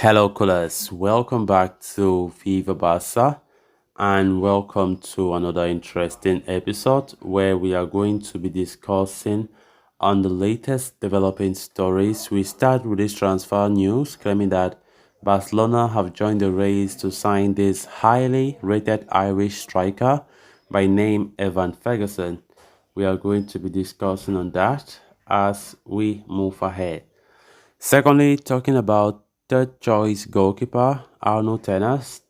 Hello, callers. Welcome back to Viva Barca and welcome to another interesting episode where we are going to be discussing on the latest developing stories. We start with this transfer news claiming that Barcelona have joined the race to sign this highly rated Irish striker by name Evan Ferguson. We are going to be discussing on that as we move ahead. Secondly, talking about third choice goalkeeper Arno Tenas,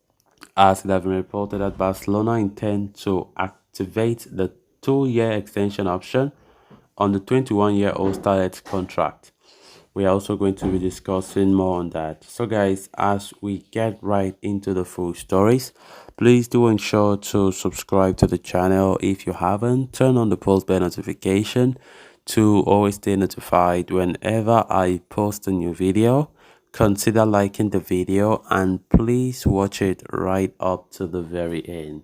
as it has been reported that Barcelona intend to activate the 2-year extension option on the 21-year-old starlet's contract. We are also going to be discussing more on that. So guys, as we get right into the full stories, please do ensure to subscribe to the channel if you haven't. Turn on the post bell notification to always stay notified whenever I post a new video. Consider liking the video and please watch it right up to the very end.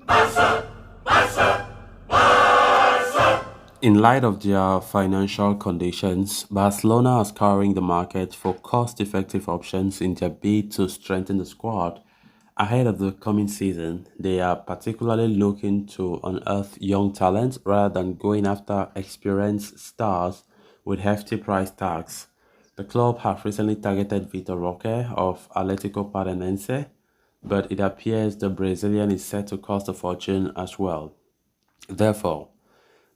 In light of their financial conditions, Barcelona are scouring the market for cost-effective options in their bid to strengthen the squad. Ahead of the coming season, they are particularly looking to unearth young talent rather than going after experienced stars with hefty price tags. The club have recently targeted Vitor Roque of Atletico Paranaense, but it appears the Brazilian is set to cost a fortune as well. Therefore,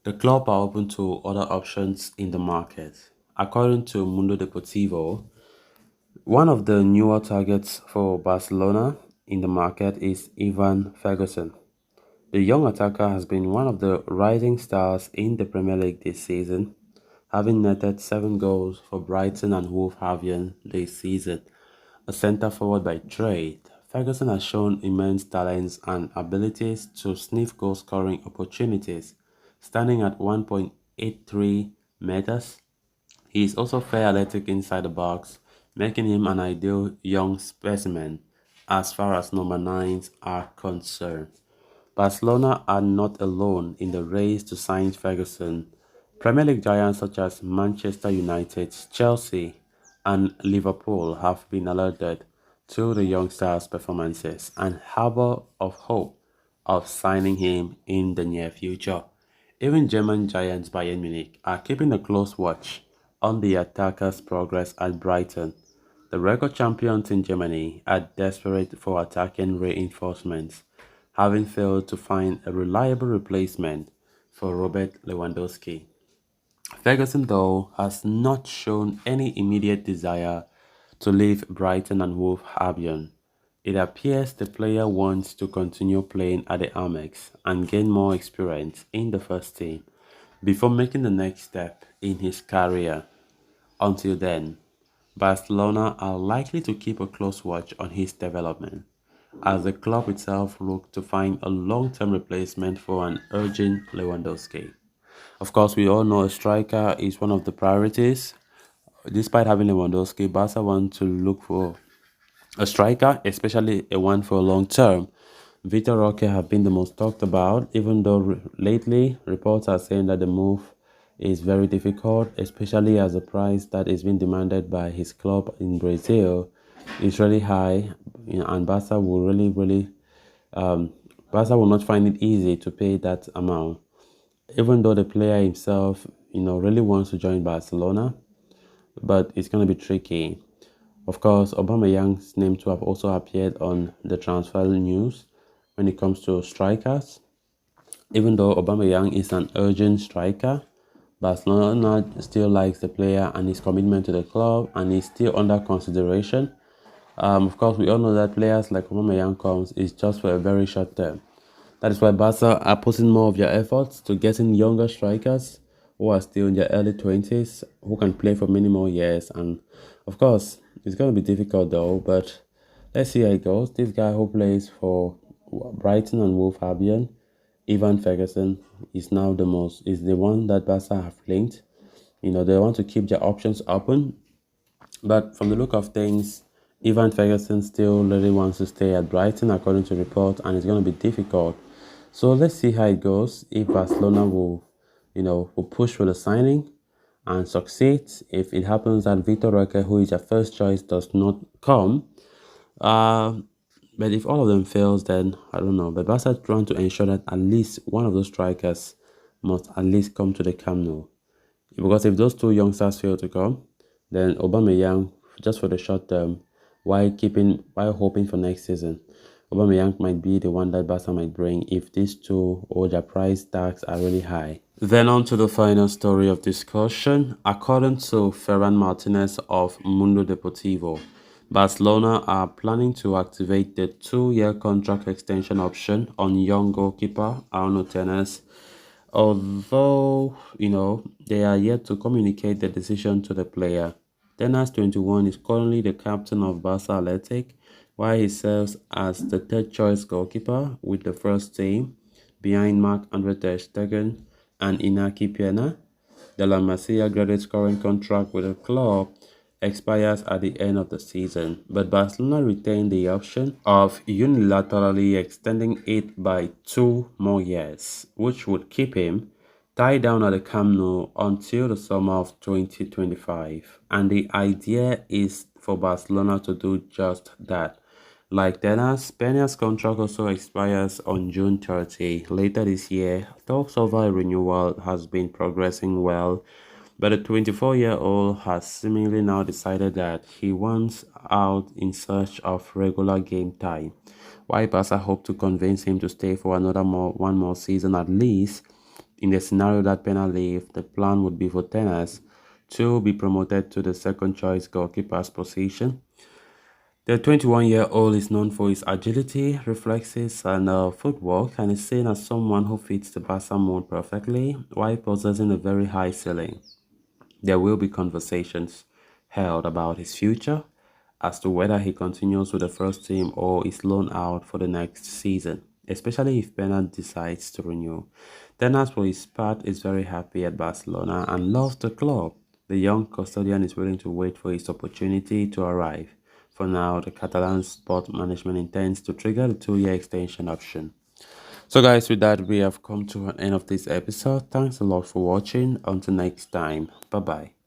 the club are open to other options in the market. According to Mundo Deportivo, one of the newer targets for Barcelona in the market is Ivan Ferguson. The young attacker has been one of the rising stars in the Premier League this season, having netted 7 goals for Brighton and Wolverhampton this season. A centre forward by trade, Ferguson has shown immense talents and abilities to sniff goal scoring opportunities. Standing at 1.83 meters, he is also fair athletic inside the box, making him an ideal young specimen as far as number 9s are concerned. Barcelona are not alone in the race to sign Ferguson. Premier League giants such as Manchester United, Chelsea, and Liverpool have been alerted to the youngster's performances and harbor of hope of signing him in the near future. Even German giants Bayern Munich are keeping a close watch on the attacker's progress at Brighton. The record champions in Germany are desperate for attacking reinforcements, having failed to find a reliable replacement for Robert Lewandowski. Ferguson, though, has not shown any immediate desire to leave Brighton and Wolverhampton. It appears the player wants to continue playing at the Amex and gain more experience in the first team before making the next step in his career. Until then, Barcelona are likely to keep a close watch on his development, as the club itself looks to find a long-term replacement for an urgent Lewandowski. Of course, we all know a striker is one of the priorities. Despite having Lewandowski, Barca want to look for a striker, especially a one for a long term. Vitor Roque have been the most talked about, even though lately reports are saying that the move is very difficult, especially as the price that is being demanded by his club in Brazil is really high, and Barca will not find it easy to pay that amount. Even though the player himself, really wants to join Barcelona, but it's going to be tricky. Of course, Aubameyang's name to have also appeared on the transfer news when it comes to strikers. Even though Aubameyang is an urgent striker, Barcelona still likes the player and his commitment to the club and is still under consideration. Of course, we all know that players like Aubameyang comes is just for a very short term. That is why Barca are putting more of their efforts to getting younger strikers who are still in their early 20s, who can play for many more years. And of course, it's going to be difficult though, but let's see how it goes. This guy who plays for Brighton and Wolverhampton, Ivan Ferguson, is now is the one that Barca have linked. They want to keep their options open, but from the look of things, Ivan Ferguson still really wants to stay at Brighton according to reports, and it's going to be difficult. So let's see how it goes. If Barcelona will push for the signing and succeed. If it happens that Vitor Roque, who is their first choice, does not come, Uh, but if all of them fails, then I don't know. But Barca trying to ensure that at least one of those strikers must at least come to the Camp Nou. Because if those two youngsters fail to come, then Aubameyang, just for the short term, while hoping for next season, Aubameyang might be the one that Barca might bring if these two or their price tags are really high. Then on to the final story of discussion. According to Ferran Martinez of Mundo Deportivo, Barcelona are planning to activate the two-year contract extension option on young goalkeeper Arno Tenes. Although, they are yet to communicate the decision to the player. Tenas 21 is currently the captain of Barca Athletic, while he serves as the third choice goalkeeper with the first team, behind Marc-Andre Ter Stegen and Inaki Peña. De La Masia graduate's current contract with the club expires at the end of the season, but Barcelona retain the option of unilaterally extending it by 2 more years, which would keep him tied down at the Camp Nou until the summer of 2025. And the idea is for Barcelona to do just that. Like Dennis, Peña's contract also expires on June 30 later this year. Talks over a renewal has been progressing well, but the 24-year-old has seemingly now decided that he wants out in search of regular game time. While Barca hope to convince him to stay for one more season at least, in the scenario that Pena leave, the plan would be for Tenas to be promoted to the second choice goalkeeper's position. The 21-year-old is known for his agility, reflexes, and footwork, and is seen as someone who fits the Barca mold perfectly while possessing a very high ceiling. There will be conversations held about his future as to whether he continues with the first team or is loaned out for the next season, especially if Bernard decides to renew. Tenas, for his part, is very happy at Barcelona and loves the club. The young custodian is willing to wait for his opportunity to arrive. For now, the Catalan sport management intends to trigger the 2-year extension option. So guys, with that, we have come to an end of this episode. Thanks a lot for watching. Until next time, bye bye.